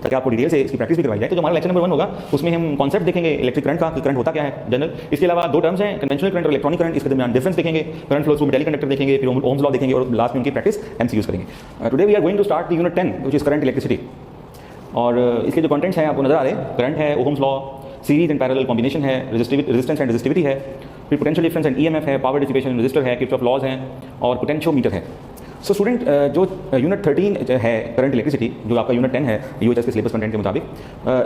ताकि आपको डिटेल से इसकी प्रैक्टिस भी करवाई जाए। तो जो हमारा लेक्चर नंबर 1 होगा उसमें हम कॉन्सेप्ट देखेंगे इलेक्ट्रिक करंट का, करंट होता क्या है जनरल। इसके अलावा 2 टर्म्स हैं, कन्वेंशनल करंट और इलेक्ट्रॉनिक करंट, इसके दरमियान डिफरेंस देखेंगे, current flow through metallic conductor देखेंगे, फिर ओम्स लॉ देखेंगे और लास्ट में उनकी प्रैक्टिस एमसीक्यूज करेंगे। Today we are going to start the unit 10 which is current electricity. और इसके जो कंटेंट्स हैं आपको नजर आ रहे हैं, करंट है, Ohm's law, series and parallel combination है, रेजिस्टेंस एंड रेजिस्टिविटी है, फिर पोटेंशियल डिफरेंस एंड ईएमएफ है, पावर डिसिपेशन रेजिस्टर है, किरचॉफ लॉज हैं और पोटेंशियोमीटर है। सो स्टूडेंट जो यूनिट 13 है करंट इलेक्ट्रिसिटी, जो आपका यूनिट 10 है यूएचएस के सिलेबस कंटेंट के मुताबिक,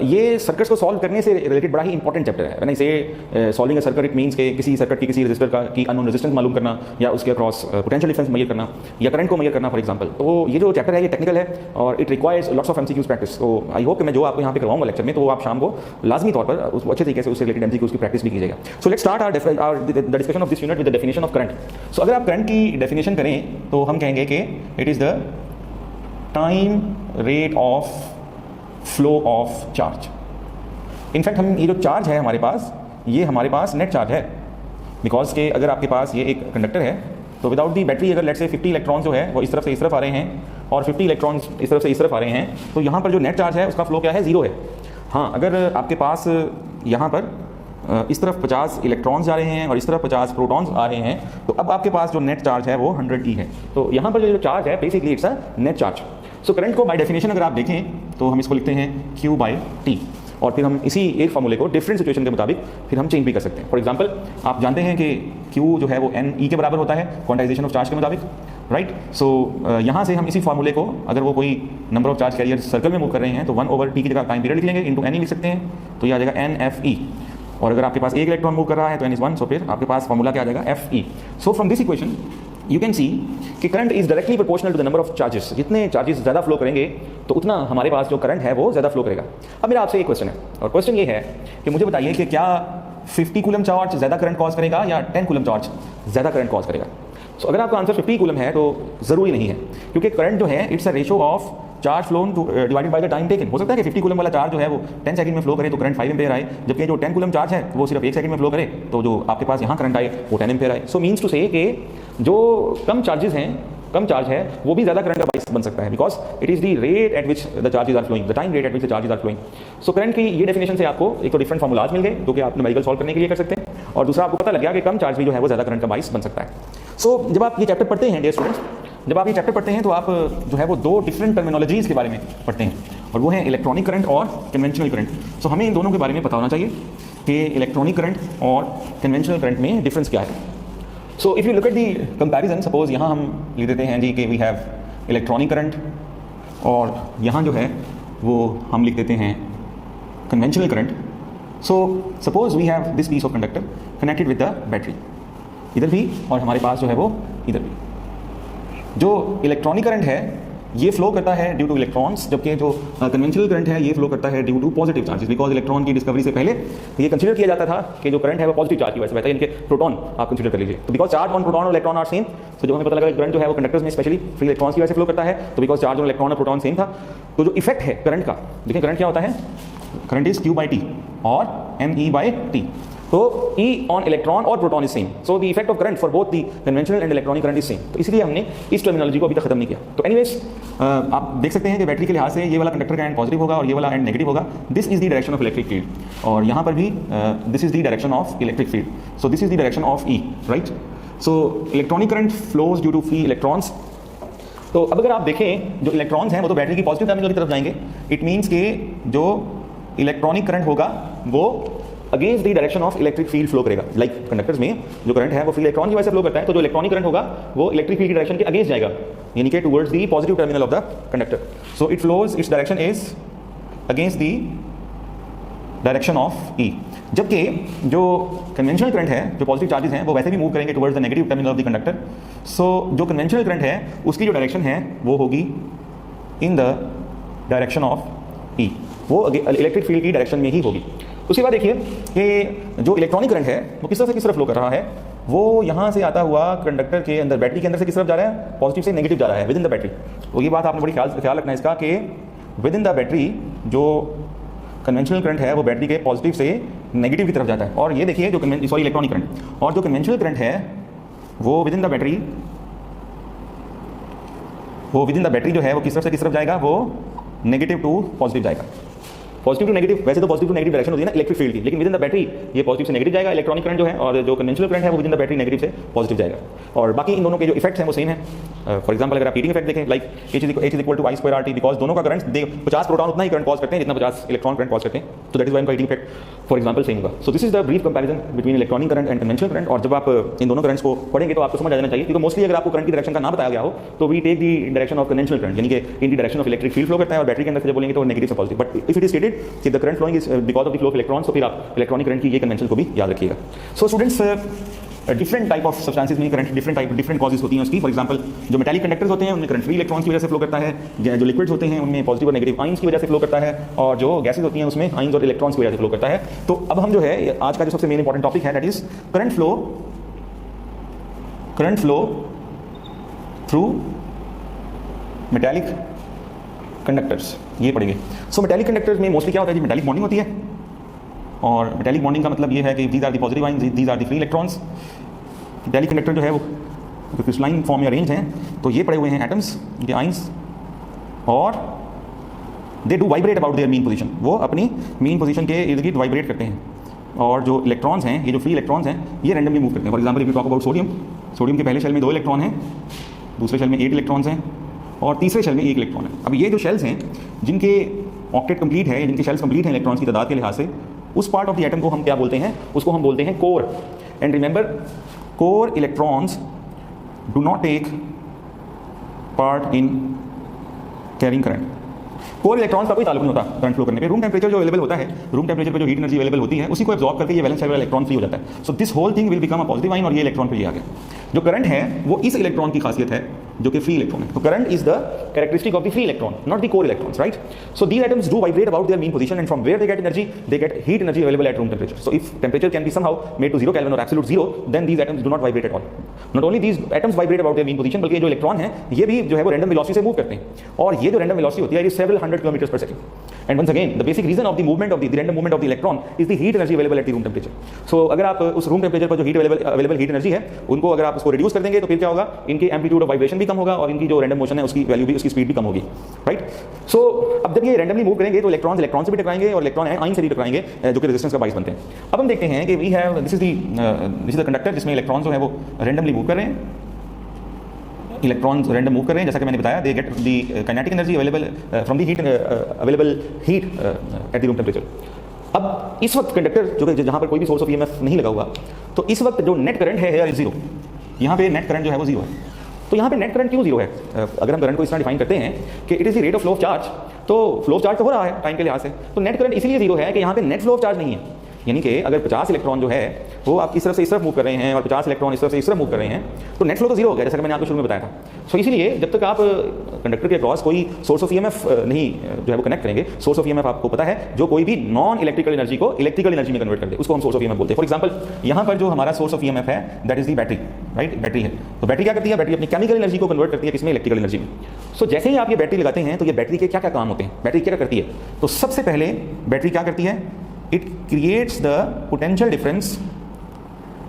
ये सर्किट्स को सॉल्व करने से रिलेटेड बड़ा ही इंपॉर्टेंट चैप्टर है। व्हेन आई से solving a circuit it means के किसी सर्किट की किसी रजिस्टर का की अननोन रेजिस्टेंस मालूम करना या उसके अक्रॉस पोटेंशियल डिफरेंस मेजर करना या करंट को मेजर करना फॉर एग्जांपल। तो ये जो चैप्टर है ये टेक्निकल है और it requires lots of MCQs practice. तो आई होप कि मैं जो आपको यहाँ पे करवाऊंगा लेक्चर में, तो वो आप शाम को लाजमी तौर पर उसको अच्छे तरीके से उससे रिलेटेड एमसीक्यूज की प्रैक्टिस भी कीजिएगा। So let's start the discussion of this unit with the definition of current. So अगर आप करंट की डेफिनेशन करें तो हम कहेंगे कि it is the time rate of flow of charge. In fact हम ये जो चार्ज है हमारे पास, ये हमारे पास नेट चार्ज है, बिकॉज के अगर आपके पास ये एक कंडक्टर है तो विदाउट दी बैटरी अगर लेट्स से 50 इलेक्ट्रॉन्स जो है वो इस तरफ से इस तरफ आ रहे हैं और 50 इलेक्ट्रॉन्स इस तरफ से इस तरफ आ रहे हैं, तो यहाँ पर जो नेट चार्ज है उसका फ्लो क्या है, 0 है। हाँ, अगर आपके पास यहाँ पर इस तरफ 50 इलेक्ट्रॉन्स जा रहे हैं और इस तरफ 50 प्रोटॉन्स आ रहे हैं, तो अब आपके पास जो नेट चार्ज है वो 100 E है। तो यहाँ पर जो चार्ज है basically it's a net charge. So current को बाय डेफिनेशन अगर आप देखें तो हम इसको लिखते हैं Q/T, और फिर हम इसी एक फॉर्मूले को डिफरेंट सिचुएशन के मुताबिक फिर हम चेंज भी कर सकते हैं। फॉर एग्जांपल आप जानते हैं कि Q जो है वो NE के बराबर होता है क्वांटाइजेशन ऑफ चार्ज के मुताबिक, राइट। सो यहाँ से हम इसी फॉर्मूले को अगर वो कोई number of charge carrier circle में मूव कर रहे हैं तो 1/T की जगह टाइम पीरियड लिख लेंगे, इंटू NE लिख सकते हैं, तो यह आ जाएगा NFE। और अगर आपके पास एक इलेक्ट्रॉन मूव कर रहा है तो N is 1, सो फिर आपके पास फॉर्मूला क्या आ जाएगा, FE। So from this equation you can see कि current is directly proportional to the number of charges. जितने चार्जेस ज़्यादा फ्लो करेंगे तो उतना हमारे पास जो करंट है वो ज़्यादा फ्लो करेगा। अब मेरा आपसे एक क्वेश्चन है, और क्वेश्चन ये है कि मुझे बताइए कि क्या 50 कूलम चार्ज ज़्यादा करंट कॉज करेगा या 10 कूलम चार्ज ज़्यादा करंट कॉज करेगा। सो अगर आपका आंसर 50 कूलम है तो ज़रूरी नहीं है, क्योंकि करंट जो है it's a ratio of charge flow divided by the time taken. हो सकता है कि 50 कूलम वाला चार्ज जो है वो 10 सेकंड में फ्लो करे तो करंट 5 एम्पेयर आए, जबकि जो 10 कूलम चार्ज है वो सिर्फ 1 सेकंड में फ्लो करे तो जो आपके पास यहाँ करंट आए वो 10 एम्पेयर आए। सो मीन्स टू से कि जो कम चार्जेस हैं, कम चार्ज है, वो भी ज़्यादा करंट का बाइस बन सकता है, because it is the rate at which the charges are flowing, the time rate at which the charges are flowing. So current की ये डेफिनेशन से आपको एक तो डिफरेंट फॉर्मूलाज मिल गए जो कि आप न्यूमेरिकल सॉल्व करने के लिए कर सकते हैं, और दूसरा आपको पता लग गया कि कम चार्ज भी जो है वो ज़्यादा करंट का बाइस बन सकता है। सो जब आप ये चैप्टर पढ़ते हैं डियर स्टूडेंट्स, जब आप ये चैप्टर पढ़ते हैं तो आप जो है वो 2 डिफरेंट टर्मिनोलॉजीज के बारे में पढ़ते हैं, और वो है इलेक्ट्रॉनिक करंट और कन्वेंशनल करंट। सो हमें इन दोनों के बारे में पता होना चाहिए कि इलेक्ट्रॉनिक करंट और कन्वेंशनल करंट में डिफरेंस क्या है। So if you look at the comparison, suppose यहाँ हम लिख देते हैं जी कि वी हैव इलेक्ट्रॉनिक करंट, और यहाँ जो है वो हम लिख देते हैं conventional current. So suppose we have this piece of conductor connected with the battery, इधर भी और हमारे पास जो है वो इधर भी। जो इलेक्ट्रॉनिक करंट है ये फ्लो करता है ड्यू टू इलेक्ट्रॉन्स, जबकि जो कन्वेंशनल करंट है ये फ्लो करता है due to positive charges, because electron की डिस्कवरी से पहले ये कंसीडर किया जाता था कि जो करंट है वो पॉजिटिव चार्ज की वजह से बहता है, इनके प्रोटॉन आप कंसीडर कर लीजिए। तो बिकॉज चार्ज ऑन प्रोटॉन और इलेक्ट्रॉन आर सेम, तो जब हमें पता लगा करंट जो है वो कंडक्टर्स में स्पेशली फ्री इलेक्ट्रॉन्स की वजह से फ्लो करता है, तो बिकॉज चार्ज ऑन इलेक्ट्रॉन और प्रोटॉन सेम था, तो जो इफेक्ट है करंट का, देखिए करंट क्या होता है, करंट इज Q/T और NE/T। तो E on इलेक्ट्रॉन और proton is same, so the effect of current for both the conventional and electronic current is same. तो इसलिए हमने इस टर्मिनोलॉजी को अभी तक खत्म नहीं किया। तो एनीवेज आप देख सकते हैं कि बैटरी के लिहाज से ये वाला कंडक्टर का एंड पॉजिटिव होगा और ये वाला एंड नेगेटिव होगा। This is the direction of electric field, और यहाँ पर भी this is the direction of electric field, so this is the direction of E, right. So electronic current flows due to free electrons. तो अब अगर आप देखें जो इलेक्ट्रॉन्स हैं वो तो बैटरी की पॉजिटिव टर्मिनल की तरफ जाएंगे, इट मीन्स कि जो इलेक्ट्रॉनिक करंट होगा वो against the direction of electric field flow करेगा। लाइक कंडक्टर्स में जो करंट है वो फ्री इलेक्ट्रॉन की वजह से फ्लो करता है, तो जो इलेक्ट्रॉनिक करंट होगा वो इलेक्ट्रिक फील्ड की डायरेक्शन के अगेंस्ट जाएगा, यानी कि towards the positive terminal of the conductor. So it flows, its direction is against the direction of E। जबकि जो कन्वेंशनल करंट है, जो पॉजिटिव चार्जेस हैं वो वैसे भी मूव करेंगे towards the negative terminal of the conductor. So जो कन्वेंशनल करंट है उसकी जो डायरेक्शन है वो होगी in the direction of E, वो इलेक्ट्रिक फील्ड की डायरेक्शन में ही होगी। उसके बाद देखिए कि जो इलेक्ट्रॉनिक करंट है वो किस तरह से किस तरफ फ्लो कर रहा है, वो यहाँ से आता हुआ कंडक्टर के अंदर, बैटरी के अंदर से किस तरफ जा रहा है, पॉजिटिव से नेगेटिव जा रहा है विद इन द बैटरी। तो ये बात आपने बड़ी ख्याल रखना है इसका कि विद इन द बैटरी जो कन्वेंशनल करंट है वो बैटरी के पॉजिटिव से नेगेटिव की तरफ जाता है, और ये देखिए जो इलेक्ट्रॉनिक करंट, और जो कन्वेंशनल करंट है वो विद इन द बैटरी जो है वो किस तरफ से किस तरफ जाएगा, वो नेगेटिव टू पॉजिटिव जाएगा। पॉजिटिव टू नेगेटिव, वैसे तो पॉजिटिव टू नेगेटिव डायरेक्शन होती है ना इलेक्ट्रिक फील्ड की, लेकिन विद इन द बैटरी ये पॉजिटिव से नेगेटिव जाएगा इलेक्ट्रॉनिक करंट जो है, और जो कन्वेंशनल करंट है वो with in the battery negative से पॉजिटिव जाएगा। और बाकी इन दोनों के जो इफेक्ट्स हैं वो सेम है। फॉर एग्जांपल अगर आप हीटिंग इफेक्ट देखें, like H is equal to I square RT, because दोनों का करंट 50 प्रोटॉन उतना ही करंट कॉज करते हैं जितना 50 इलेक्ट्रॉन करंट कॉज करते हैं, तो दैट इज व्हाई इनका heating effect for example same होगा। So this is the brief comparison between electronic current and conventional current. और जब आप इन दोनों करंट्स को पढ़ेंगे तो आपको समझ आ जाना चाहिए, क्योंकि मोस्टली अगर आपको करंट की डायरेक्शन का ना बताया गया हो तो we take the direction of conventional current, यानी कि in the direction of electric field flow करता है, और बैटरी के अंदर से जब बोलेंगे तो नेगेटिव से positive. But if it is stated कि the current flowing is because of the flow of electrons, तो फिर आप इलेक्ट्रॉनिक करंट की ये कन्वेंशन को भी याद रखिएगा। So students, different type of substances में करंट डिफरेंट कॉजेस होती हैं उसकी। फॉर एग्जांपल जो मेटालिक कंडक्टर्स होते हैं उनमें करंट फ्री इलेक्ट्रॉन्स की वजह से फ्लो करता है, जो लिक्विड्स होते हैं उनमें पॉजिटिव और नेगेटिव आयंस की वजह से फ्लो करता है, और जो गैसेज होती हैं उसमें आयंस और इलेक्ट्रॉन्स की वजह से फ्लो करता है। तो अब हम जो है आज का जो सबसे मेन इंपॉर्टेंट टॉपिक है that is current flow through metallic conductors, ये पढ़ेंगे। सो मेटालिक कंडक्टर्स में मोस्टली क्या होता है जी, मेटालिक बॉन्डिंग होती है, और मेटालिक बॉन्डिंग का मतलब ये है कि these are the positive ions, these are the free electrons. Metallic conductor जो है वो क्रिस्टलाइन फॉर्म में अरेंज हैं, तो ये पड़े हुए हैं एटम्स, ये आयंस, और they do vibrate about their mean position, वो अपनी मीन पोजीशन के इर्द गिर्द वाइब्रेट करते हैं। और जो इलेक्ट्रॉन्स हैं, ये जो फ्री इलेक्ट्रॉन्स हैं, ये रैंडमली मूव करते हैं। For example if you talk about sodium के पहले शेल में 2 इलेक्ट्रॉन हैं, दूसरे शेल में 8 इलेक्ट्रॉन्स हैं, और तीसरे शेल में 1 इलेक्ट्रॉन है। अब ये जो शेल्स हैं जिनके ऑक्टेट कंप्लीट है, जिनके शेल्स कंप्लीट हैं इलेक्ट्रॉन्स की तादाद के लिहाज से, उस पार्ट ऑफ द एटम को हम क्या बोलते हैं, उसको हम बोलते हैं core. And remember, core electrons do not take part in carrying current. Core electrons का कोई ताल्लुक नहीं होता करंट फ्लो करने पे। रूम टेम्परेचर जो अवेलेबल होता है, रूम टेम्परेचर पे जो हीट एनर्जी अवेलेबल होती है उसी को एब्जॉर्ब करके ये वैलेंस शेल वाला इलेक्ट्रॉन फ्री हो जाता है। So this whole thing will become a positive ion, और ये इलेक्ट्रॉन पे आ गया। जो करंट है वो इस इलेक्ट्रॉन की खासियत है जो कि फ्री इलेक्ट्रॉन है। तो current is the characteristic of the free electron, not the core electrons, right? So these atoms do vibrate about their mean position, and from where they get energy, they get heat energy available at room temperature. So if temperature can be somehow made to 0 kelvin और absolute 0, then these atoms do not vibrate at all. Not only these atoms vibrate about their mean position, बल्कि जो electron है ये भी जो है वो random velocity से मूव करते हैं, और ये जो रैंडम वेलोसिटी होती है ये several hundred kilometers per second. And once again, the basic reason of the movement of the random movement of the electron is the heat energy available at the room temperature. So अगर आप उस room temperature पर जो available heat energy है उनको अगर आप उसको रिड्यूस कर देंगे तो फिर क्या होगा, इनके एम्पलीट्यूड ऑफ वाइब्रेशन भी कम होगा, और इनकी जो रैंडम मोशन है उसकी वैल्यू भी, उसकी स्पीड भी कम होगी, राइट? सो अब जब ये रैंडमली मूव करेंगे तो इलेक्ट्रॉन से भी टकराएंगे, और इलेक्ट्रॉन आयन से भी टकराएंगे, जो कि रेजिस्टेंस का बाइस बनते हैं। अब हम देखते हैं कि we have this is the conductor जिसमें इलेक्ट्रॉन जो है वो रैंडमली मूव कर रहे हैं, इलेक्ट्रॉन्स रैंडम मूव कर रहे हैं, जैसा कि मैंने बताया, they get the kinetic energy available from the heat available heat at the room temperature. अब इस वक्त कंडक्टर जो कि जहाँ पर कोई भी सोर्स ऑफ ईएमएफ नहीं लगा हुआ, तो इस वक्त जो नेट करंट है यार 0, यहाँ पे नेट करंट जो है वो 0 है। तो यहाँ पे नेट करंट क्यों 0 है? अगर हम करंट को इस तरह डिफाइन करते हैं कि it is the rate of flow of charge, तो फ्लो ऑफ चार्ज तो हो रहा है टाइम के लिहाज से, तो नेट करंट इसलिए 0 है कि यहाँ पे नेट फ्लो ऑफ चार्ज नहीं है। यानी कि अगर 50 इलेक्ट्रॉन जो है वो आप इस तरफ से इस तरफ मूव कर रहे हैं, और 50 इलेक्ट्रॉन इस तरफ से इस तरफ मूव कर रहे हैं, तो नेट फ्लो तो 0 हो गया, जैसा कि मैंने आपको शुरू में बताया था। सो इसीलिए जब तक आप कंडक्टर के अक्रॉस कोई सोर्स ऑफ ईएमएफ नहीं जो है वो कनेक्ट करेंगे, सोर्स ऑफ ईएमएफ आपको पता है जो कोई भी नॉन इलेक्ट्रिकल एनर्जी को इलेक्ट्रिकल एनर्जी में कन्वर्ट कर दे, उसको हम सोर्स ऑफ ईएमएफ बोलते हैं। फॉर एग्जांपल यहाँ पर जो हमारा सोर्स ऑफ ईएमएफ है that is the battery, right? Battery है, तो बैटरी क्या करती है? बैटरी अपनी केमिकल एनर्जी को कन्वर्ट करती है किसमें? इलेक्ट्रिकल एनर्जी में। सो जैसे ही आप ये बैटरी लगाते हैं तो ये बैटरी के क्या क्या काम होते हैं, बैटरी क्या करती है? तो सबसे पहले बैटरी क्या करती है? It creates the potential difference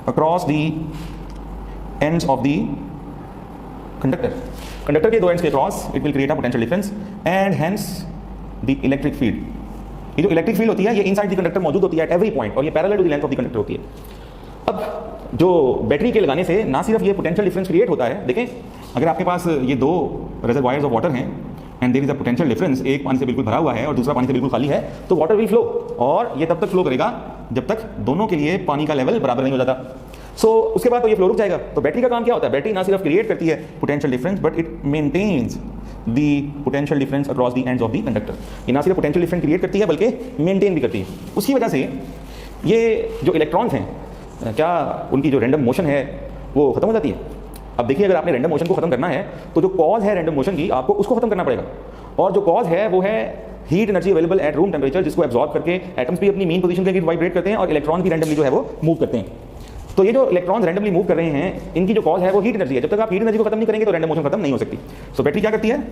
across the ends of the conductor. Conductor के दो ends के across it will create a potential difference and hence the electric field. ये जो इलेक्ट्रिक फील्ड होती है ये इनसाइड द कंडक्टर मौजूद होती है एट एवरी पॉइंट, और ये parallel to the length of the conductor होती है। अब जो बैटरी के लगाने से ना सिर्फ ये पोटेंशियल डिफरेंस क्रिएट होता है, देखें अगर आपके पास ये 2 रिजर्वायर्स ऑफ वाटर हैं and there is a potential difference, एक पानी से बिल्कुल भरा हुआ है और दूसरा पानी से बिल्कुल खाली है, तो वाटर विल फ्लो, और ये तब तक फ्लो करेगा जब तक दोनों के लिए पानी का लेवल बराबर नहीं हो जाता। सो उसके बाद तो ये फ्लो रुक जाएगा। तो बैटरी का काम क्या होता है? बैटरी ना सिर्फ क्रिएट करती है potential difference, but it maintains the potential difference across the ends of the conductor. ये ना सिर्फ पोटेंशियल डिफरेंस क्रिएट करती है बल्कि मेंटेन भी करती है। उसकी वजह से ये जो इलेक्ट्रॉन्स हैं, क्या उनकी जो रैंडम मोशन है वो खत्म हो जाती है? अब देखिए, अगर आपने रैंडम मोशन को खत्म करना है तो जो कॉज है रैंडम मोशन की, आपको उसको खत्म करना पड़ेगा, और जो कॉज है वो है heat energy available at room temperature, जिसको एब्जॉर्ब करके एटम्स भी अपनी मीन पोजीशन के वाइब्रेट करते हैं और इलेक्ट्रॉन भी रैंडमली जो है वो मूव करते हैं। तो ये जो इलेक्ट्रॉन्स रैंडमली मूव कर रहे हैं, इनकी जो कॉज है वो हीट एनर्जी है। जब तक आप हीट एनर्जी को खत्म नहीं करेंगे तो रैंडम मोशन खत्म नहीं हो सकती। सो बैटरी क्या करती है?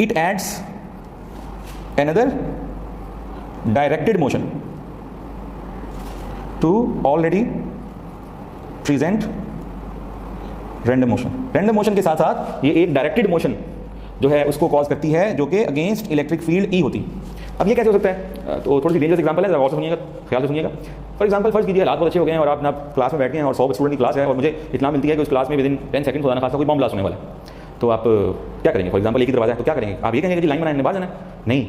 It adds another directed motion to already present random motion. Random motion के साथ साथ ये एक डायरेक्टेड मोशन जो है उसको कॉज करती है, जो कि अगेंस्ट इलेक्ट्रिक फील्ड ई होती। अब ये कैसे हो सकता है? तो थोड़ी सी डेंजरस एग्जांपल है, जरा गौर से सुनिएगा, ख्याल से सुनिएगा। फॉर एग्जांपल फर्स्ट कीजिए हालात बहुत अच्छे हो गए हैं और आप क्लास में बैठ गए हैं और 100 स्टूडेंट की क्लास है और मुझे इतना मिलती है कि उस क्लास में विदिन 10 सेकंड खुदा ना खासा कोई बम ब्लास्ट होने वाला है। तो आप क्या करेंगे? फॉर एग्जांपल एक ही दरवाजा है तो क्या करेंगे? आप ये कहेंगे कि लाइन बनाने बाहर जाना है? नहीं,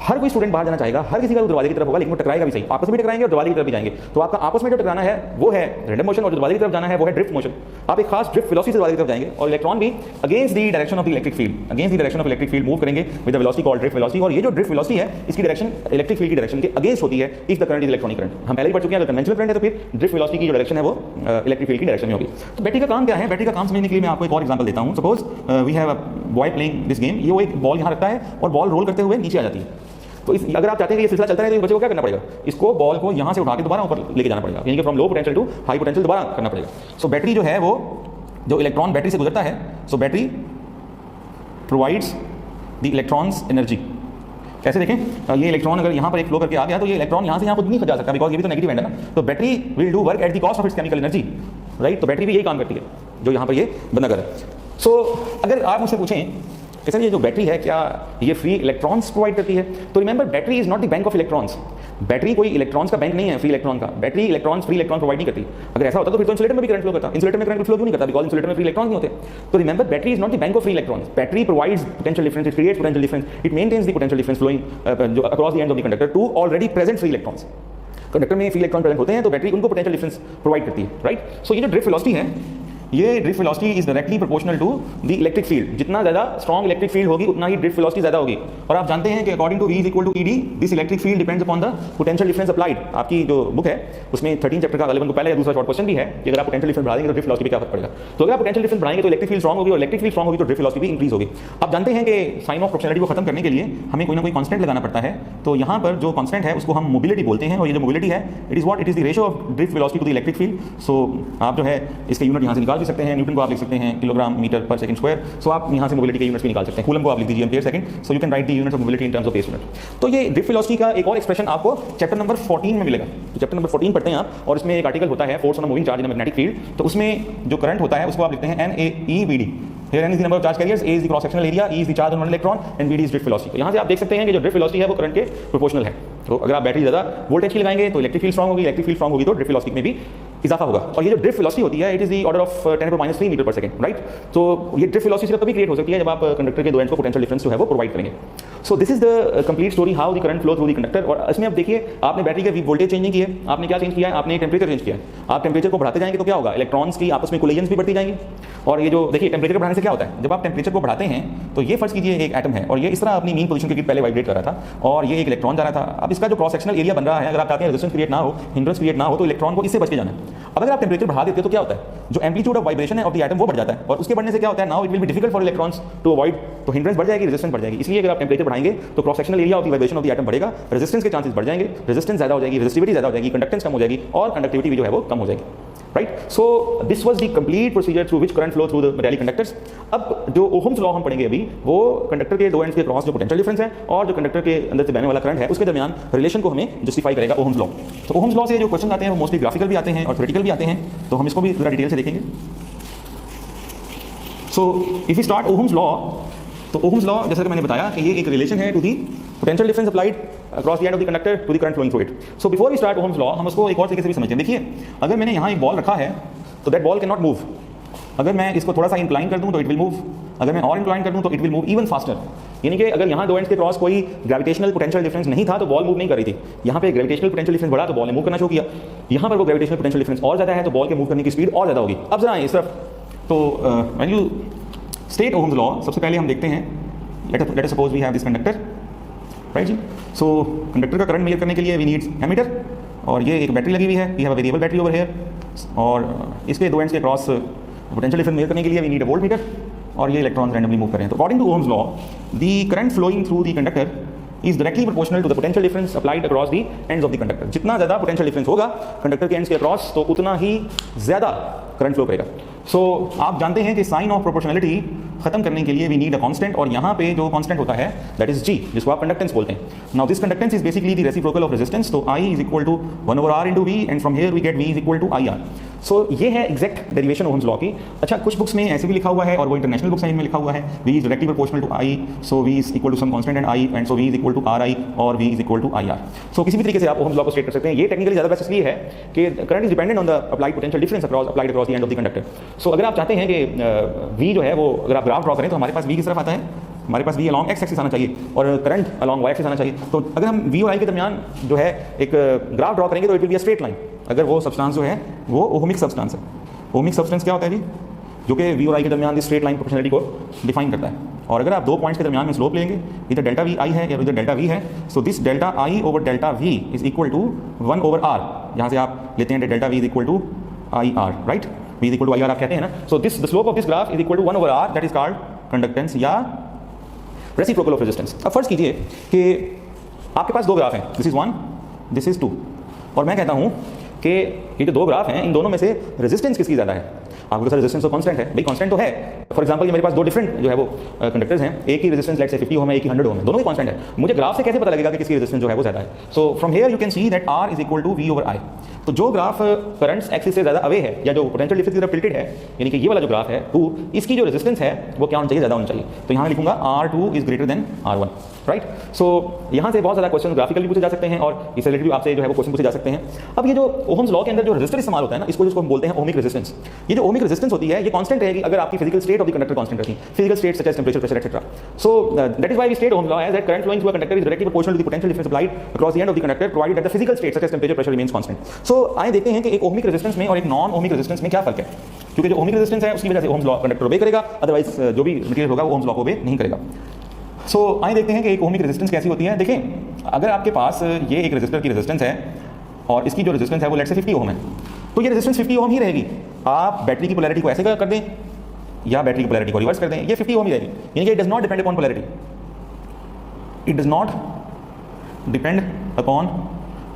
हर कोई स्टूडेंट बाहर जाना चाहेगा, हर किसी का दरवाजे की तरफ होगा, लेकिन वो टकराएगा भी सही, आपस में भी टकराएंगे और दरवाजे की तरफ भी जाएंगे। तो आपका आपस में जो टकराना है वो है रैंडम मोशन और जो दरवाजे की तरफ जाना है वो है ड्रिफ्ट मोशन। आप एक खास ड्रिफ्ट वेलोसिटी से दरवाजे की तरफ जाएंगे और इलेक्ट्रॉन भी against the direction of the electric field, against the direction of electric field move करेंगे with the velocity called drift velocity. और ये जो ड्रिफ्ट वेलोसिटी है इसकी डायरेक्शन इलेक्ट्रिक फील्ड की डायरेक्शन के अगेंस्ट होती है if the current is electronic current. हम पहले ही पढ़ चुके हैं, अगर कन्वेंशनल करंट है तो फिर ड्रिफ्ट वेलोसिटी की जो डायरेक्शन है वो इलेक्ट्रिक फील्ड की डायरेक्शन में होगी। तो बैटरी का काम क्या है? बैटरी का काम समझने के लिए मैं आपको एक और एग्जांपल देता हूं। Suppose we have a boy playing this game, ये वो एक बॉल यहां रखता है और बॉल रोल करते हुए नीचे आ जाती है। तो अगर आप चाहते हैं कि ये सिलसिला चलता रहे तो बच्चे को क्या करना पड़ेगा? इसको बॉल को यहाँ से उठा के दोबारा ऊपर लेके जाना पड़ेगा, यानी कि from low potential to high potential दोबारा करना पड़ेगा। सो बैटरी जो है वो जो इलेक्ट्रॉन बैटरी से गुजरता है, सो battery provides the electrons energy. कैसे देखें? ये इलेक्ट्रॉन अगर यहाँ पर एक फ्लो करके आ गया तो ये इलेक्ट्रॉन यहाँ से यहाँ खुद नहीं जा सकता, बिकॉज ये भी तो नेगेटिव एंड है ना। तो battery will do work at the cost of its chemical energy, right. तो बैटरी भी यही काम करती है जो यहाँ पर ये बंदा कर रहा है। सो अगर आप मुझसे पूछें कि सर ये जो बैटरी है क्या ये फ्री इलेक्ट्रॉन्स प्रोवाइड करती है? तो remember battery is not the bank of electrons. Battery कोई इलेक्ट्रॉन्स का बैंक नहीं है, फ्री इलेक्ट्रॉन का। Battery electrons free electron provide नहीं करती। अगर ऐसा होता तो फिर तो इंसुलेटर में भी करंट फ्लो करता। इंसुलेटर में करंट फ्लो क्यों नहीं करता? बिकॉज इंसुलेटर में फ्री इलेक्ट्रॉन नहीं होते। तो remember battery is not the bank of free electrons. Battery provides potential difference, it creates potential difference, it maintains the potential difference flowing across the ends of the conductor to already present free electrons. Conductor में free electron present होते हैं तो battery उनको potential difference provide करती है, right. सो ये जो drift velocity है, ये drift velocity is directly proportional to the electric field. जितना ज़्यादा स्ट्रॉन्ग इलेक्ट्रिक फील्ड होगी उतना ही ड्रिफ्ट वेलोसिटी ज़्यादा होगी। और आप जानते हैं कि according to V is equal to ED, this electric field depends upon the potential difference applied. आपकी जो बुक है उसमें 13 चैप्टर का अगले पहला या दूसरा शॉर्ट क्वेश्चन भी है कि अगर आप पोटेंशियल डिफरेंस बढ़ा देंगे तो ड्रिफ्ट वेलोसिटी पे क्या फर्क पड़ेगा। तो अगर आप पोटेंशियल डिफरेंस बढ़ाएंगे तो इलेक्ट्रिक फील्ड स्ट्रॉन्ग होगी और इलेक्ट्रिक फील्ड स्ट्रॉन्ग होगी तो ड्रिफ्ट वेलोसिटी भी इंक्रीज होगी। आप जानते हैं कि साइन ऑफ प्रोपोर्शनलिटी को खत्म करने के लिए हमें कोई ना कोई कांस्टेंट लगाना पड़ता है। तो यहाँ पर जो कांस्टेंट है उसको हम मोबिलिटी बोलते हैं और ये जो मोबिलिटी है it is what it is the ratio of drift velocity to the electric field. So आप जो है इसके यूनिट यहाँ से निकाल भी सकते हैं, न्यूटन को आप लिख सकते हैं किलोग्राम मीटर पर सेकंड स्क्वायर। सो आप यहाँ से मोबिलिटी के यूनिट्स भी निकाल सकते हैं। कूलम को आप लिख दीजिए ampere second. So you can write the units of mobility in terms of base unit. तो ये ड्रिफ्ट वेलोसिटी का एक और एक्सप्रेशन आपको चैप्टर नंबर 14 में मिलेगा। तो चैप्टर नंबर 14 पढ़ते हैं आप और इसमें एक आर्टिकल होता है force on a moving charge in a magnetic field. तो उसमें जो करंट होता है उसको आप लिखते हैं NaEVD। Here n is the number of charge carriers, A is the cross sectional area, E is the charge on one electron and VD is drift velocity। तो यहाँ से आप देख सकते हैं कि जो ड्रिफ्ट वेलोसिटी है वो करंट के प्रोपोर्शनल है। तो अगर आप बैटरी ज़्यादा वोल्टेज की लगाएंगे तो इलेक्ट्रिक फील्ड स्ट्रॉन्ग होगी, इलेक्ट्रिक फील्ड स्ट्रॉन्ग होगी तो ड्रिफ्ट वेलोसिटी में भी इजाफा होगा। और ये जो ड्रिफ्ट वेलोसिटी होती है it is the order of 10⁻³ metre पर सेकंड, राइट। तो ये ड्रिफ्ट वेलोसिटी सिर्फ तभी क्रिएट हो सकती है जब आप कंडक्टर के दो एंड्स को पोटेंशियल डिफरेंस जो है वो प्रोवाइड करेंगे। सो this is the complete story how the current flow through the conductor. और इसमें अब देखिए आपने बैटरी के वोल्टेज चेंज नहीं किया है, आपने क्या चेंज किया है? आपने टेम्परेचर चेंज किया है। आप टेम्परेचर को बढ़ाते जाएंगे तो क्या होगा? इलेक्ट्रॉन्स की आपस में कोलिजन्स भी बढ़ती जाएंगी। और ये जो देखिए टेम्परेचर बढ़ाने से क्या होता है? जब आप टेम्परेचर को बढ़ाते हैं तो ये फर्ज कीजिए एक एटम है और ये इस तरह अपनी मीन पोजीशन के पहले वाइब्रेट कर रहा था और ये एक इलेक्ट्रॉन जा रहा था। अब इसका जो क्रॉस सेक्शनल एरिया बन रहा है, अगर आप चाहते हैं रेजिस्टेंस क्रिएट ना हो, हिंड्रेंस क्रिएट ना हो, तो इलेक्ट्रॉन को इससे बच के जाना है। अब अगर आप टेम्परेचर बढ़ा देते हो तो क्या होता है? जो एम्पलीट्यूड ऑफ वाइब्रेशन है ऑफ द एटम वो बढ़ जाता है और उसके बढ़ने से क्या होता है? Now it will be difficult for electrons to avoid. तो हिंड्रेंस बढ़ जाएगी, रेजिस्टेंस बढ़ जाएगी। इसलिए अगर आप टेम्परेचर बढ़ाएंगे तो cross sectional area of the vibration of the atom बढ़ेगा, रेजिस्टेंस के चांसेस बढ़ जाएंगे, रेजिस्टेंस ज़्यादा हो जाएगी, रेजिस्टिविटी ज़्यादा हो जाएगी, कंडक्टेंस कम हो जाएगी और कंडक्टिविटी भी जो है वो कम हो जाएगी, right. So this was the complete procedure through which current flow through the metallic conductors. अब जो ओहम्स लॉ हम पढ़ेंगे अभी वो कंडक्टर के दो एंड्स के क्रॉस जो पोटेंशियल डिफरेंस है और जो कंडक्टर के अंदर से बहने वाला करंट है उसके दरमियान रिलेशन को हमें जस्टिफाई करेगा ओहम्स लॉ। तो ओहम्स लॉ से जो क्वेश्चन आते हैं वो मोस्टली ग्राफिकल भी आते हैं और थ्योरेटिकल भी आते हैं, तो हम इसको भी जरा डिटेल से देखेंगे। So if you start Ohm's law, तो ओहम्स लॉ जैसा कि मैंने बताया कि ये एक रिलेशन है to the potential difference applied across the end of the conductor to the current flowing through it. So before we start Ohm's law हम उसको एक और तरीके से भी समझते हैं। देखिए अगर मैंने यहाँ एक बॉल रखा है तो that ball can not move. अगर मैं इसको थोड़ा सा इंक्लाइन कर दूं तो इट विल मूव, अगर मैं और इंक्लाइन कर दूं तो it will move even faster. यानी कि अगर यहाँ दो एंड्स के क्रॉस कोई ग्रेविटेशनल पोटेंशियल डिफरेंस नहीं था तो बॉल मूव नहीं कर रही थी। यहाँ पे ग्रेविटेशनल पोटेंशियल डिफरेंस बढ़ा तो बॉल ने मूव करना शुरू किया। यहाँ पर वो ग्रेविटेशनल पोटेंशियल डिफरेंस और ज़्यादा है तो बॉल के मूव करने की स्पीड और ज़्यादा होगी। अब जरा इस तरफ तो when you state ohm's law, सबसे पहले हम देखते हैं let us suppose we have this conductor, right जी। सो कंडक्टर का करंट मेजर करने के लिए वी नीड एमीटर और ये एक बैटरी लगी हुई है, we have a variable battery over here और इसके दो एंड्स के क्रॉस पोटेंशियल डिफरेंस मेजर करने के लिए we need a voltmeter और ये इलेक्ट्रॉन्स रैंडमली मूव कर रहे हैं। तो according to ohm's law the current flowing through the conductor is directly proportional to the potential difference applied across the ends of the conductor. जितना ज़्यादा potential difference होगा conductor के एंड्स के across तो उतना ही ज़्यादा करंट फ्लो करेगा। सो आप जानते हैं कि साइन ऑफ प्रोपोर्शनलिटी खत्म करने के लिए वी नीड अ कांस्टेंट, और यहाँ पे जो कांस्टेंट होता है दैट इज जी, जिसको आप कंडक्टेंस बोलते हैं। Now this conductance is basically the reciprocal of resistance, तो I is equal to 1/r into V, and from here we get V is equal to IR। So ये है exact derivation ohms law की। अच्छा, कुछ books में ऐसे भी लिखा हुआ है और वो इंटरनेशनल बुक्स में लिखा हुआ है V is directly proportional to I, so V is equal to some constant and I, and so V is equal to RI और V is equal to IR। So किसी भी तरीके से आप ओम्स लॉ को स्टेट कर सकते हैं। ये टेक्निकली ज़्यादा बेस्ट इसलिए है कि current is dependent on the applied potential difference applied across the end of the conductor. So अगर आप चाहते हैं कि V जो है वो अगर आप ग्राफ ड्रॉ करें तो हमारे पास V किस तरफ आता है, हमारे पास V अलॉन्ग एक्स एक्सिस आना चाहिए और करंट अलॉन्ग वाई एक्सिस आना चाहिए। तो अगर हम V और I के दरमियान जो है एक ग्राफ ड्रॉ करेंगे तो it will be a straight line, अगर वो सब्सटेंस जो है वो ओमिक सब्सटेंस है। ओमिक सब्सटेंस क्या होता है जी, जो कि V और I के दरमियान दी स्ट्रेट लाइन प्रोपोर्शनलिटी को डिफाइन करता है। और अगर आप दो पॉइंट्स के दरमियान में स्लोप लेंगे, इधर डेल्टा V I है या इधर डेल्टा V है, so this delta I over delta V is equal to 1/r, यहाँ से आप लेते हैं delta V is equal to IR, right, V is equal to IR आप कहते हैं ना। So this the slope of this graph is equal to 1/r, that is called conductance या रेसिप्रोकल ऑफ रेजिस्टेंस। अब फर्ज कीजिए कि आपके पास दो ग्राफ हैं, दिस इज 1, दिस इज 2, और मैं कहता हूं कि ये जो दो ग्राफ हैं इन दोनों में से रेजिस्टेंस किसकी ज़्यादा है। आपके पास रेजिस्टेंस तो कांस्टेंट है, भाई कांस्टेंट तो है। फॉर एग्जांपल ये मेरे पास दो डिफरेंट जो है वो कंडक्टर्स हैं, एक की रेजिस्टेंस लेट से 50 ओम है, एक की 100 ओम है, दोनों ही कांस्टेंट है। मुझे ग्राफ से कैसे पता लगेगा कि किसकी रेजिस्टेंस जो है वो ज़्यादा है। So from here you can see that R is equal to V over I। तो जो ग्राफ करंट्स एक्सिस से ज़्यादा अवे है या जो पोटेंशियल डिफरेंस की तरफ टिल्टेड है, यानी कि ये वाला जो ग्राफ है 2, इसकी जो रेजिस्टेंस है वो क्या होना चाहिए, ज़्यादा होनी चाहिए। तो यहाँ लिखूंगा R2 is greater than R1, right. So यहाँ से बहुत ज़्यादा क्वेश्चन ग्राफिकली पूछे जा सकते हैं और इससे रिलेटेड आपसे जो है वो क्वेश्चन पूछे जा सकते हैं। अब ये जो ओम्स लॉ के अंदर जो रेजिस्टर इस्तेमाल होता है ना, इसको जिसको हम बोलते हैं ओमिक रेजिस्टेंस। ये जो ओमिक रेजिस्टेंस होती है ये कांस्टेंट रहेगी अगर आपकी physical state of the conductor constant रहती है, physical state such as temperature, pressure et cetera. So that is why we state Ohm's law as that current flowing through a conductor is directly proportional to the potential difference applied across the end of the conductor provided that the physical state such as temperature, pressure remains constant. So आइए देखते हैं कि एक ohmic resistance में और एक non ohmic resistance में क्या फर्क है, क्योंकि जो ओमिक रेजिस्टेंस है उसकी वजह से ओम्स लॉ कंडक्टर ओबे करेगा, अदरवाइज जो भी मटेरियल होगा वो ओम्स लॉ को ओबे नहीं करेगा। सो आइए देखते हैं कि एक ओमिक रेजिस्टेंस कैसी होती है। देखें, अगर आपके पास ये एक रेजिस्टर की रेजिस्टेंस है और इसकी जो रेजिस्टेंस है वो लेट से 50 ओम है, तो ये रेजिस्टेंस 50 ओम ही रहेगी। आप बैटरी की पोलैरिटी को ऐसे कर दें या बैटरी की पोलैरिटी को रिवर्स कर दें, ये 50 ओम ही रहेगी, यानी कि it does not depend upon polarity, it does not depend upon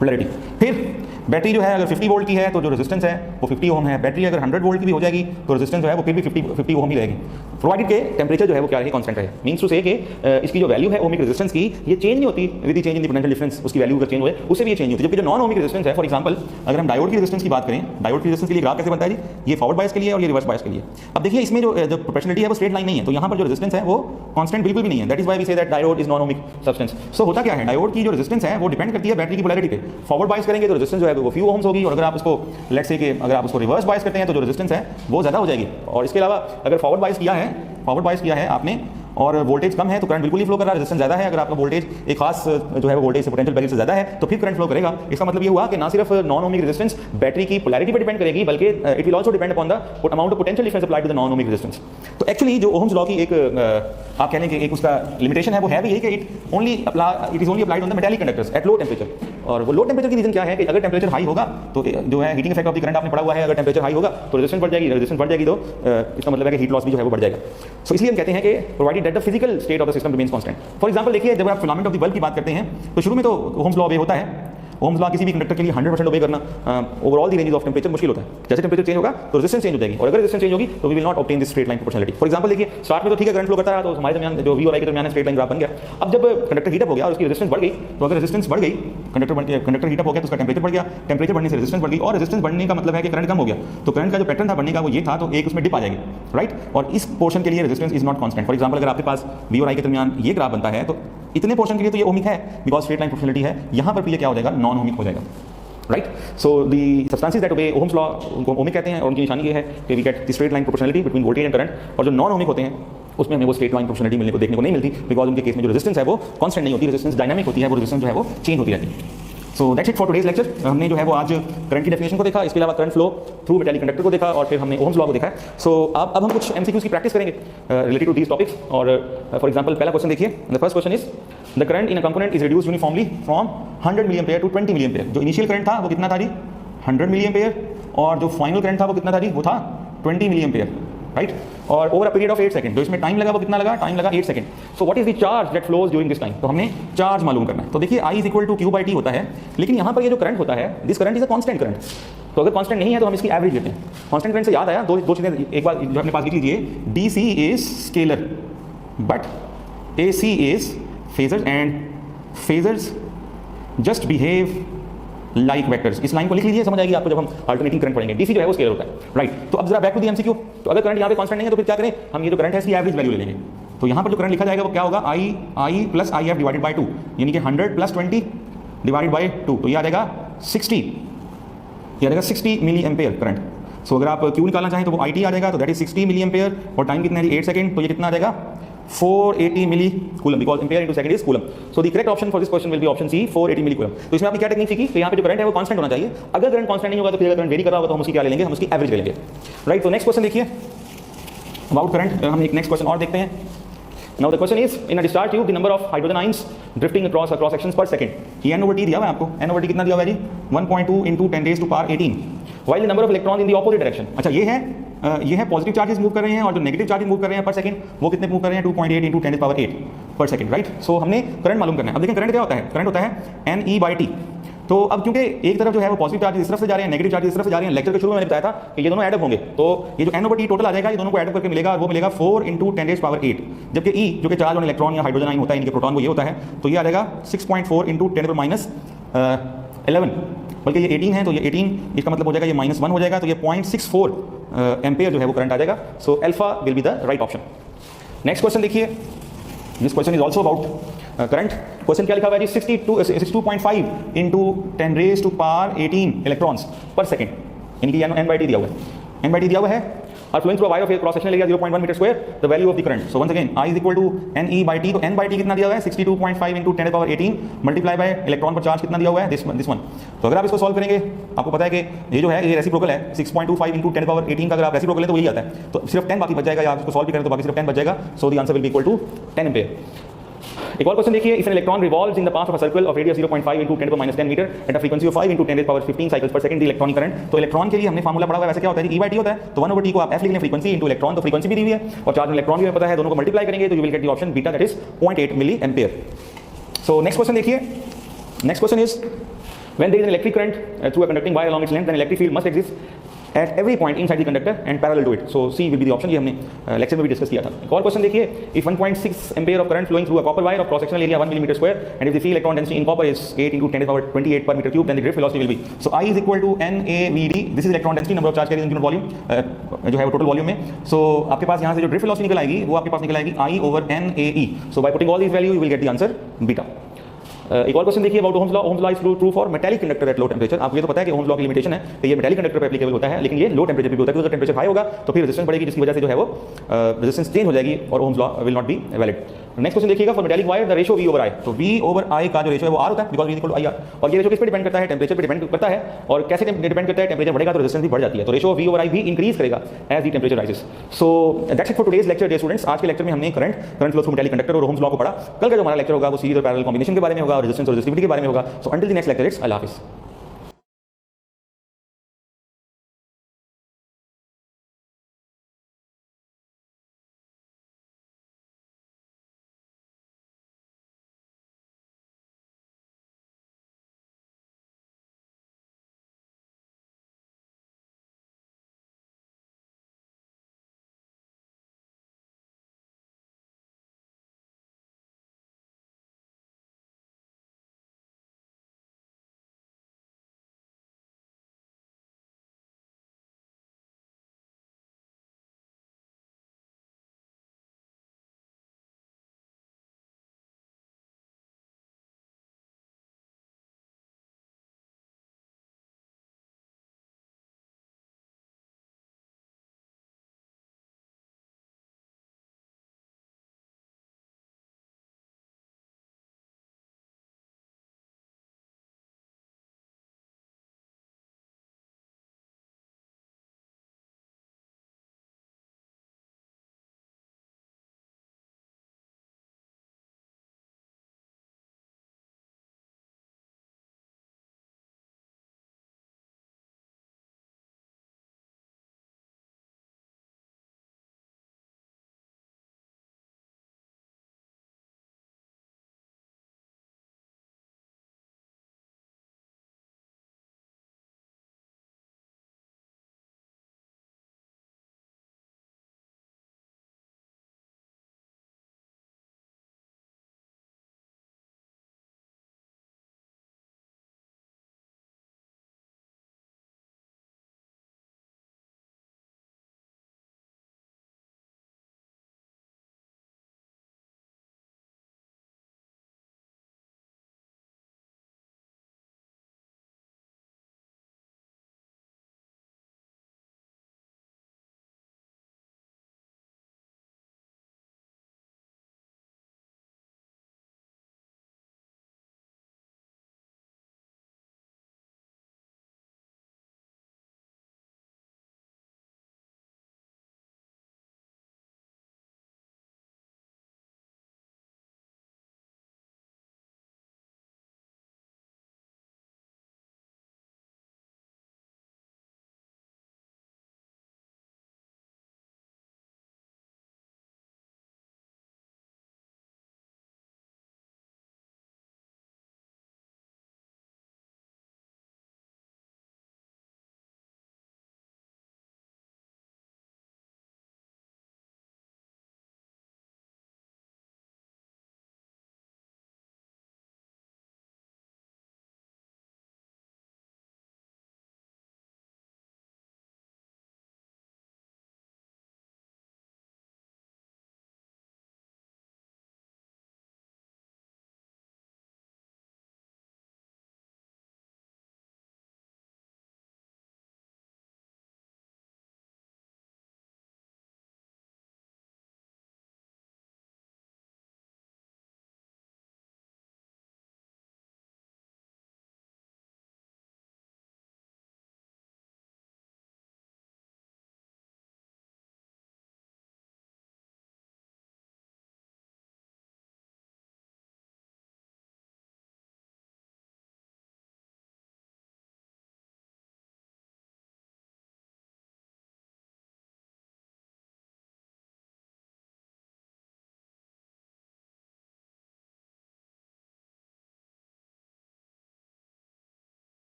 polarity. फिर बैटरी जो है अगर 50 वोल्ट की है तो जो रेजिस्टेंस है वो 50 ओम है, बैटरी अगर 100 वोल्ट की भी हो जाएगी तो रेजिस्टेंस जो है वो फिर भी 50 ओम ही रहेगी, प्रोवाइडेड के टेंपरेचर जो है वो क्या रहेगी, कांस्टेंट रहे। मींस टू से कि इसकी जो वैल्यू है ओमिक रेजिस्टेंस की ये चेंज नहीं होती with the change in the potential difference, उसकी वैल्यू अगर चेंज हुए उससे भी ये चेंज होती है। जबकि जो नॉन ओमिक रेजिस्टेंस है, फॉर एग्जांपल अगर हम डायोड की रेजिस्टेंस की बात करें, डायोड की रेजिस्टेंस के लिए ग्राफ कैसे बनता है जी, ये फॉरवर्ड बायस के लिए और ये रिवर्स बायस के लिए। अब देखिए इसमें जो प्रोपोर्शनलिटी है वो स्ट्रेट लाइन नहीं है, तो यहाँ पर जो रेजिस्टेंस है वो कांस्टेंट बिल्कुल भी नहीं है। That is why we say that diode is non ohmic substance. So होता क्या है, डायोड की जो रेजिस्टेंस है वो डिपेंड करती है बैटरी की पोलैरिटी पे। फॉरवर्ड बायस करेंगे तो रेजिस्टेंस जो है वो फ्यू ओम्स होगी, और अगर आप इसको लेट्स से कि अगर आप उसको रिवर्स बायस करते हैं तो जो रेजिस्टेंस है वो ज़्यादा हो जाएगी। और इसके अलावा अगर फॉरवर्ड बायस किया है आपने और वोल्टेज कम है तो करंट बिल्कुल ही फ्लो कर रहा है, रेजिस्टेंस ज़्यादा है, अगर आपका वोल्टेज एक खास जो है वो वोल्टेज से पोटेंशियल बैरियर से ज़्यादा है तो फिर करंट फ्लो करेगा। इसका मतलब ये हुआ कि ना सिर्फ नॉन ओमिक रेजिस्टेंस बैटरी की पोलैरिटी पर डिपेंड करेगी, बल्कि it will also depend upon the amount of potential difference applied to the non ohmic resistance. तो एक्चुअली जो ओम्स लॉ की एक आप कह लें कि एक उसका लिमिटेशन है वो है भी यही कि it is only applied on the metallic conductors at low temperature. और वो लो टेंपरेचर की रीजन क्या है कि अगर टेंपरेचर हाई होगा तो जो है heating effect of the current आपने पढ़ा हुआ है, अगर टेंपरेचर हाई होगा तो रेजिस्टेंस बढ़ जाएगी, रेजिस्टेंस बढ़ जाएगी तो इसका मतलब है कि हीट लॉस भी जो है वो बढ़ जाएगा। सो इसलिए हम कहते हैं कि provided that the physical state of the system remains constant. For example देखिए, जब आप फिलामेंट ऑफ द बल्ब की बात करते हैं तो शुरू में तो ओम्स लॉ ओबे होता है। ओम्स लॉ किसी भी कंडक्टर के लिए 100% ओबे करना overall the range of temperature मुश्किल होता है। जैसे टेंपरेचर चेंज होगा तो रेजिस्टेंस चेंज हो जाएगी, और अगर रेजिस्टेंस चेंज होगी तो we will not obtain this straight line proportionality. For example देखिए, स्टार्ट में तो ठीक है करंट फ्लो करता रहा तो हमारे दरमियान जो V और I के दरमियान स्ट्रेट लाइन ग्राफ बन गया। अब जब कंडक्टर हीट अप हो गया और उसकी रेजिस्टेंस बढ़ गई, तो अगर रेजिस्टेंस बढ़ गई, कंडक्टर हीट अप हो गया तो उसका टेंपरेचर बढ़ गया, टेंपरेचर बढ़ने से रेजिस्टेंस बढ़ गई, और रेजिस्टेंस बढ़ने का मतलब है कि करंट कम हो गया। तो करंट का जो पैटर्न था बढ़ने का वो ये था, तो एक उसमें डिप आ जाएगी, राइट। और इस पोर्शन के लिए resistance is not constant. For example अगर आपके पास V और I के दरमियान ये ग्राफ बनता है तो इतने पोर्शन के लिए तो ये ओमिक है बिकॉज स्ट्रेट लाइन प्रोपोर्शनलिटी है, यहाँ पर भी ये क्या हो जाएगा, नॉन ओमिक हो जाएगा, right. So the substances that obey Ohm's law उनको ओमिक कहते हैं, और उनकी निशानी ये है कि we get the straight line proportionality between voltage and current. और जो नॉन ओमिक होते हैं उसमें हमें वो स्ट्रेट लाइन प्रोपोर्शनलिटी मिलने को देखने को नहीं मिलती, बिकॉज उनके केस में जो रेजिस्टेंस है वो कांस्टेंट नहीं होती, रेजिस्टेंस डायनामिक होती है, वो रेजिस्टेंस जो है वो चेंज होती रहती है। सो that's it for today's lecture. हमने जो है वो आज करंट की डेफिनेशन को देखा, इसके अलावा current flow through metallic conductor को देखा, और फिर हमने ओम्स लॉ को देखा है। सो अब हम कुछ MCQs की प्रैक्टिस करेंगे रिलेटेड टू दीज टॉपिक्स। और फॉर एग्जांपल पहला क्वेश्चन देखिए, the first question is the current in a component is reduced uniformly from 100 milliampere to 20 milliampere. जो इनिशियल करंट था वो कितना था जी, 100 मिली एम्पेयर, और जो फाइनल करंट था वो कितना था जी, वो था 20 मिली एम्पेयर, राइट। और over a period of 8 second, जो इसमें टाइम लगा वो कितना लगा, टाइम लगा 8 second. So what is the charge that flows during this time, तो हमने चार्ज मालूम करना है। तो देखिए I is equal to Q by T होता है, लेकिन यहाँ पर ये जो करंट होता है, this current is a constant current, तो अगर कांस्टेंट नहीं है तो हम इसकी एवरेज लेते हैं। कांस्टेंट करंट से याद आया दो चीज़ें एक बार जो अपने पास लिख लीजिए, DC is scalar but AC is phasors and phasors just behave like vectors. इस लाइन को लिख लीजिए, समझ आएगी आपको जब हम अल्टरनेटिंग करंट पढ़ेंगे। डीसी जो है वो स्केलर होता है, राइट। तो अब जरा बैक टू दी एमसीक्यू। तो अगर करंट यहाँ पे कांस्टेंट नहीं है तो फिर क्या करें, हम ये जो करंट है इसकी एवरेज वैल्यू ले लेंगे। तो यहाँ पर जो करंट लिखा जाएगा वो क्या होगा, आई प्लस IF डिवाइडेड बाई 2, यानी कि 100 प्लस 20 डिवाइडेड बाई 2, तो ये आ जाएगा 60 मिली एम्पेयर करंट। सो अगर आप क्यू निकालना चाहें तो वो IT आ जाएगा, तो दैट इज 60 मिली एम्पेयर, और टाइम कितना है 8 सेकंड, तो ये कितना आ जाएगा 480 milli coulomb, because ampere into second is coulomb. So the correct option for this question will be option C, 480 milli coulomb. तो इसमें आपने क्या टेक्निक सीखी कि यहाँ पे जो करंट है वो कांस्टेंट होना चाहिए। अगर करंट कांस्टेंट नहीं होगा तो फिर अगर करंट वेरी कर रहा होगा तो हम उसकी क्या ले लेंगे, हम उसकी एवरेज ले लेंगे, राइट। तो नेक्स्ट क्वेश्चन देखिए अबाउट करंट। हम एक नेक्स्ट क्वेश्चन और देखते हैं। Now the question is, in a discharge tube, the number of hydrogen ions drifting across sections per second. ये N/T दिया हुआ है आपको। N/T कितना दिया हुआ है जी, 1.2 into 10 raised to power 18. While the number of electrons in the opposite direction. अच्छा ये है पॉजिटिव चार्जेस मूव कर रहे हैं, और जो नेगेटिव चार्जेस मूव कर रहे हैं पर सेकंड वो कितने मूव कर रहे हैं, 2.8 into 10 power 8 पर सेकंड, राइट। सो हमने करंट मालूम करना है। अब देखें करंट क्या होता है, करंट होता है NE/T। तो अब क्योंकि एक तरफ जो है वो पॉजिटिव चार्ज इस तरफ से जा रहे हैं, नेगेटिव चार्ज इस तरफ से जा रहे हैं, लेक्चर के शुरू में मैंने बताया था कि ये दोनों ऐड अप होंगे, तो ये जो N/T टोटल आ जाएगा ये दोनों को ऐड अप करके मिलेगा, और वो मिलेगा 4 into 10 raised power 8। जबकि E जो कि चार्ज ऑन इलेक्ट्रॉन या हाइड्रोजन आयन होता है, इनके प्रोटॉन वो ये होता है, तो ये आ जाएगा 6.4 into 10 minus 11, बल्कि ये 18 है, तो ये 18 इसका मतलब हो जाएगा ये -1 हो जाएगा, तो ये 0.64 एम्पेयर जो है वो करंट आ जाएगा। So alpha will be the right option. Next question देखिए, this question is also about current. Question क्या लिखा हुआ है जी, 62.5 into 10 raised to power 18 electrons per second, यानी कि N/T दिया हुआ है, N/T दिया हुआ है, और flowing through a wire of a cross sectional area 0.1 metre square, the value of the current. So once again I is equal to NE/T। तो N/T कितना दिया हुआ है, 62.5 into 10 power 18 multiply by electron पर चार्ज कितना दिया हुआ है, दिस वन। तो अगर आप इसको सॉल्व करेंगे, आपको पता है कि ये जो है ये रेसिप्रोकल है, 6.25 into 10 power 18 का अगर आप रेसिप्रोकल है तो वही आता है, तो सिर्फ 10 बाकी बच जाएगा, या आप इसको सॉल्व भी करें तो बाकी सिर्फ 10 बच जाएगा। So the answer will be equal to 10 ampere. एक और क्वेश्चन देखिए, if an electron revolves in the path of a circle of radius 0.5 into 10 - 10 metre at a frequency of 5 into 10 power 15 cycles per second, the electronic current. तो electron के लिए हमने formula पढ़ा हुआ है, वैसे क्या होता है, E/T होता है, तो 1/T को आप F लिख लें, फ्रीक्वेंसी इनटू इलेक्ट्रॉन, तो फ्रीक्वेंसी भी दी हुई है और चार्ज इलेक्ट्रॉन भी हमें पता है, दोनों को मल्टीप्लाई करेंगे तो you will get the option beta, that is 0.8 milliampere. So next question देखिए, next question is, when there is an electric current through a conducting wire along its length, then electric field must exist at every point inside the conductor and parallel to it. So C will be the option। ये हमने lecture में भी discuss किया था। एक और question देखिए, if 1.6 ampere of current flowing through a copper wire of cross sectional area 1 millimeter square, and if the free electron density in copper is 8 into 10 power 28 per meter cube, then the drift velocity will be, so I is equal to NaVd। this is electron density, number of charge carriers in unit volume, जो है वो total volume में। सो आपके पास यहाँ से जो drift velocity निकल आएगी वो आपके पास निकल आएगी I/NaE। So by putting all this value you will get the answer beta. एक और क्वेश्चन देखिए about Ohm's law. Ohm's law is true for metallic conductor at low temperature. आपको ये तो पता है कि ओम्स लॉ की लिमिटेशन है कि ये मेटालिक कंडक्टर पे एप्लीकेबल होता है, लेकिन ये लो टेंपरेचर पे भी होता है, क्योंकि टेंपरेचर हाई होगा तो फिर रेजिस्टेंस बढ़ेगी, जिसकी वजह से जो है वो रेजिस्टेंस चेंज हो जाएगी और ohms law will not be valid. Next question देखिएगा, for metallic wire the ratio V/I। तो V/I का जो रेशियो है वो R होता है, because V equal to IR, और ये रेशियो किस पे डिपेंड करता है, टेंपरेचर पे डिपेंड करता है। और कैसे डिपेंड करता है, टेंपरेचर बढ़ेगा तो रेजिस्टेंस भी बढ़ जाती है, तो रेशियो V/I भी इंक्रीज करेगा as the temperature rises. So that's it for today's lecture dear students. आज के लेक्चर में हमने current flow through metallic conductor और ओम्स लॉ को पढ़ा। कल का जो हमारा लेक्चर होगा वो सीरीज और पैरेलल कॉम्बिनेशन के बारे में होगा और रेजिस्टेंस और रेजिस्टिविटी के बारे में होगा। So until the next lecture, it's अल्लाह हाफिज़।